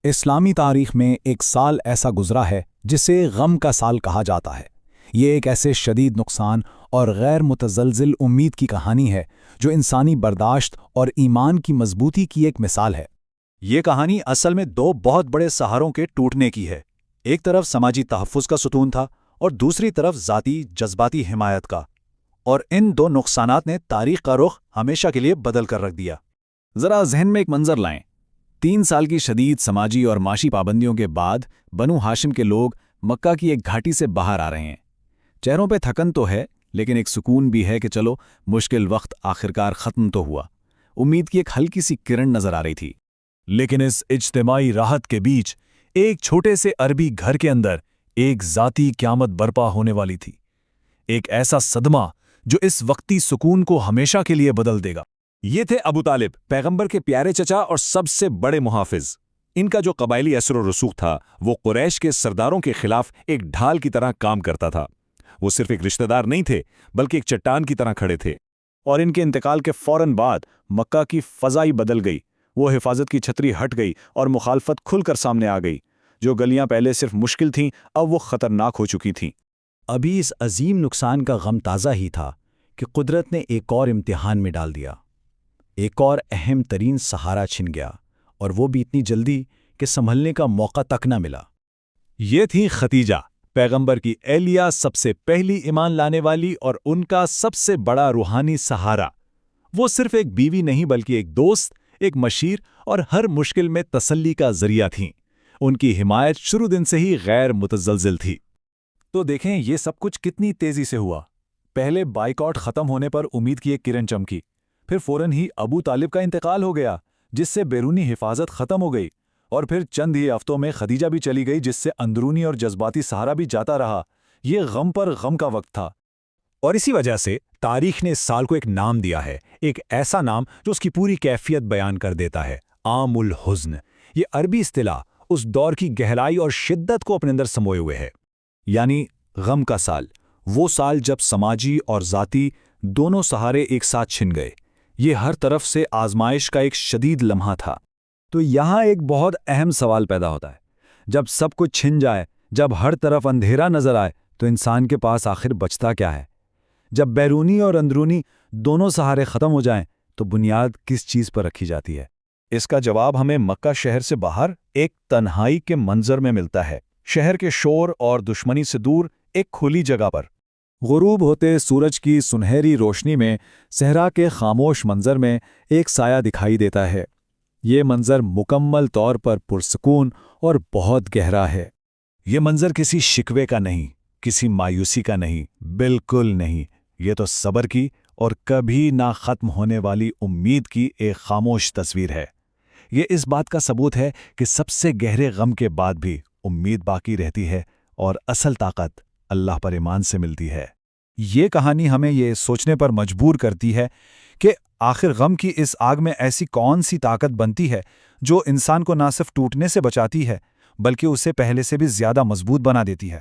اسلامی تاریخ میں ایک سال ایسا گزرا ہے جسے غم کا سال کہا جاتا ہے۔ یہ ایک ایسے شدید نقصان اور غیر متزلزل امید کی کہانی ہے جو انسانی برداشت اور ایمان کی مضبوطی کی ایک مثال ہے۔ یہ کہانی اصل میں دو بہت بڑے سہاروں کے ٹوٹنے کی ہے۔ ایک طرف سماجی تحفظ کا ستون تھا اور دوسری طرف ذاتی جذباتی حمایت کا، اور ان دو نقصانات نے تاریخ کا رخ ہمیشہ کے لیے بدل کر رکھ دیا۔ ذرا ذہن میں ایک منظر لائیں۔ 3 سال کی شدید سماجی اور معاشی پابندیوں کے بعد بنو ہاشم کے لوگ مکہ کی ایک گھاٹی سے باہر آ رہے ہیں۔ چہروں پہ تھکن تو ہے، لیکن ایک سکون بھی ہے کہ چلو مشکل وقت آخرکار ختم تو ہوا۔ امید کی ایک ہلکی سی کرن نظر آ رہی تھی۔ لیکن اس اجتماعی راحت کے بیچ ایک چھوٹے سے عربی گھر کے اندر ایک ذاتی قیامت برپا ہونے والی تھی، ایک ایسا صدمہ جو اس وقتی سکون کو ہمیشہ کے لیے بدل دے گا۔ یہ تھے ابو طالب، پیغمبر کے پیارے چچا اور سب سے بڑے محافظ۔ ان کا جو قبائلی اثر و رسوخ تھا وہ قریش کے سرداروں کے خلاف ایک ڈھال کی طرح کام کرتا تھا۔ وہ صرف ایک رشتہ دار نہیں تھے بلکہ ایک چٹان کی طرح کھڑے تھے۔ اور ان کے انتقال کے فوراً بعد مکہ کی فضا ہی بدل گئی۔ وہ حفاظت کی چھتری ہٹ گئی اور مخالفت کھل کر سامنے آ گئی۔ جو گلیاں پہلے صرف مشکل تھیں اب وہ خطرناک ہو چکی تھیں۔ ابھی اس عظیم نقصان کا غم تازہ ہی تھا کہ قدرت نے ایک اور امتحان میں ڈال دیا۔ ایک اور اہم ترین سہارا چھن گیا، اور وہ بھی اتنی جلدی کہ سنبھلنے کا موقع تک نہ ملا۔ یہ تھی ختیجہ، پیغمبر کی اہلیہ، سب سے پہلی ایمان لانے والی اور ان کا سب سے بڑا روحانی سہارا۔ وہ صرف ایک بیوی نہیں بلکہ ایک دوست، ایک مشیر اور ہر مشکل میں تسلی کا ذریعہ تھیں۔ ان کی حمایت شروع دن سے ہی غیر متزلزل تھی۔ تو دیکھیں یہ سب کچھ کتنی تیزی سے ہوا۔ پہلے بائیکاٹ ختم ہونے پر امید کی ایک کرن چمکی، پھر فوراً ہی ابو طالب کا انتقال ہو گیا جس سے بیرونی حفاظت ختم ہو گئی، اور پھر چند ہی ہفتوں میں خدیجہ بھی چلی گئی جس سے اندرونی اور جذباتی سہارا بھی جاتا رہا۔ یہ غم پر غم کا وقت تھا۔ اور اسی وجہ سے تاریخ نے اس سال کو ایک نام دیا ہے، ایک ایسا نام جو اس کی پوری کیفیت بیان کر دیتا ہے: عام الحزن۔ یہ عربی اصطلاح اس دور کی گہرائی اور شدت کو اپنے اندر سموئے ہوئے ہے۔ یعنی غم کا سال، وہ سال جب سماجی اور ذاتی دونوں سہارے ایک ساتھ چھن گئے۔ یہ ہر طرف سے آزمائش کا ایک شدید لمحہ تھا۔ تو یہاں ایک بہت اہم سوال پیدا ہوتا ہے۔ جب سب کچھ چھن جائے، جب ہر طرف اندھیرا نظر آئے، تو انسان کے پاس آخر بچتا کیا ہے؟ جب بیرونی اور اندرونی دونوں سہارے ختم ہو جائیں تو بنیاد کس چیز پر رکھی جاتی ہے؟ اس کا جواب ہمیں مکہ شہر سے باہر ایک تنہائی کے منظر میں ملتا ہے، شہر کے شور اور دشمنی سے دور ایک کھلی جگہ پر۔ غروب ہوتے سورج کی سنہری روشنی میں صحرا کے خاموش منظر میں ایک سایہ دکھائی دیتا ہے۔ یہ منظر مکمل طور پر پرسکون اور بہت گہرا ہے۔ یہ منظر کسی شکوے کا نہیں، کسی مایوسی کا نہیں، بالکل نہیں۔ یہ تو صبر کی اور کبھی نہ ختم ہونے والی امید کی ایک خاموش تصویر ہے۔ یہ اس بات کا ثبوت ہے کہ سب سے گہرے غم کے بعد بھی امید باقی رہتی ہے، اور اصل طاقت اللہ پر ایمان سے ملتی ہے۔ یہ کہانی ہمیں یہ سوچنے پر مجبور کرتی ہے کہ آخر غم کی اس آگ میں ایسی کون سی طاقت بنتی ہے جو انسان کو نہ صرف ٹوٹنے سے بچاتی ہے بلکہ اسے پہلے سے بھی زیادہ مضبوط بنا دیتی ہے۔